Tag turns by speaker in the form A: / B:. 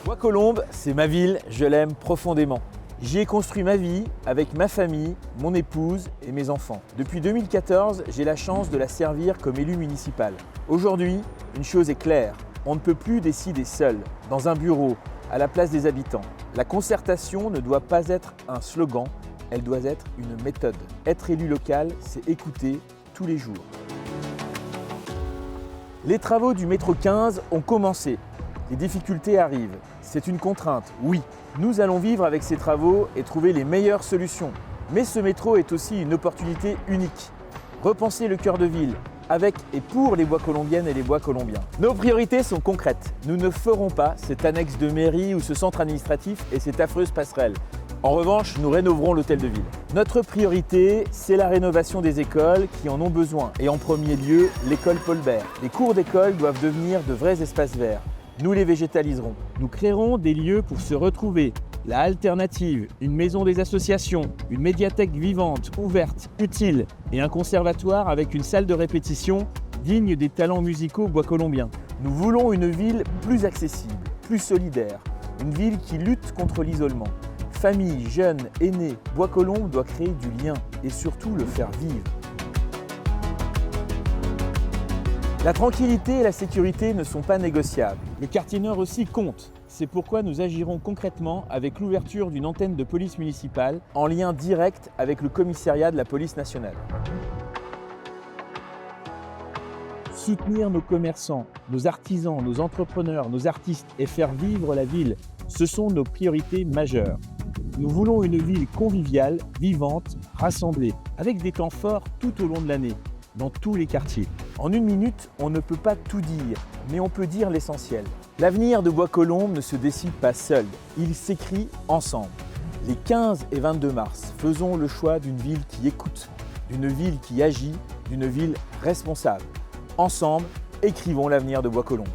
A: Bois-Colombes, c'est ma ville, je l'aime profondément. J'y ai construit ma vie avec ma famille, mon épouse et mes enfants. Depuis 2014, j'ai la chance de la servir comme élu municipal. Aujourd'hui, une chose est claire, on ne peut plus décider seul, dans un bureau, à la place des habitants. La concertation ne doit pas être un slogan, elle doit être une méthode. Être élu local, c'est écouter tous les jours. Les travaux du métro 15 ont commencé. Les difficultés arrivent. C'est une contrainte, oui. Nous allons vivre avec ces travaux et trouver les meilleures solutions. Mais ce métro est aussi une opportunité unique. Repenser le cœur de ville, avec et pour les Bois-Colombiennes et les Bois-Colombiens. Nos priorités sont concrètes. Nous ne ferons pas cette annexe de mairie ou ce centre administratif et cette affreuse passerelle. En revanche, nous rénoverons l'hôtel de ville. Notre priorité, c'est la rénovation des écoles qui en ont besoin. Et en premier lieu, l'école Paul Bert. Les cours d'école doivent devenir de vrais espaces verts. Nous les végétaliserons. Nous créerons des lieux pour se retrouver. La alternative, une maison des associations, une médiathèque vivante, ouverte, utile et un conservatoire avec une salle de répétition digne des talents musicaux bois-colombiens. Nous voulons une ville plus accessible, plus solidaire, une ville qui lutte contre l'isolement. Famille, jeunes, aînés, Bois-Colombes doit créer du lien et surtout le faire vivre. La tranquillité et la sécurité ne sont pas négociables. Le quartier nord aussi compte. C'est pourquoi nous agirons concrètement avec l'ouverture d'une antenne de police municipale en lien direct avec le commissariat de la police nationale. Soutenir nos commerçants, nos artisans, nos entrepreneurs, nos artistes et faire vivre la ville, ce sont nos priorités majeures. Nous voulons une ville conviviale, vivante, rassemblée, avec des temps forts tout au long de l'année, dans tous les quartiers. En une minute, on ne peut pas tout dire, mais on peut dire l'essentiel. L'avenir de Bois-Colombes ne se décide pas seul, il s'écrit ensemble. Les 15 et 22 mars, faisons le choix d'une ville qui écoute, d'une ville qui agit, d'une ville responsable. Ensemble, écrivons l'avenir de Bois-Colombes.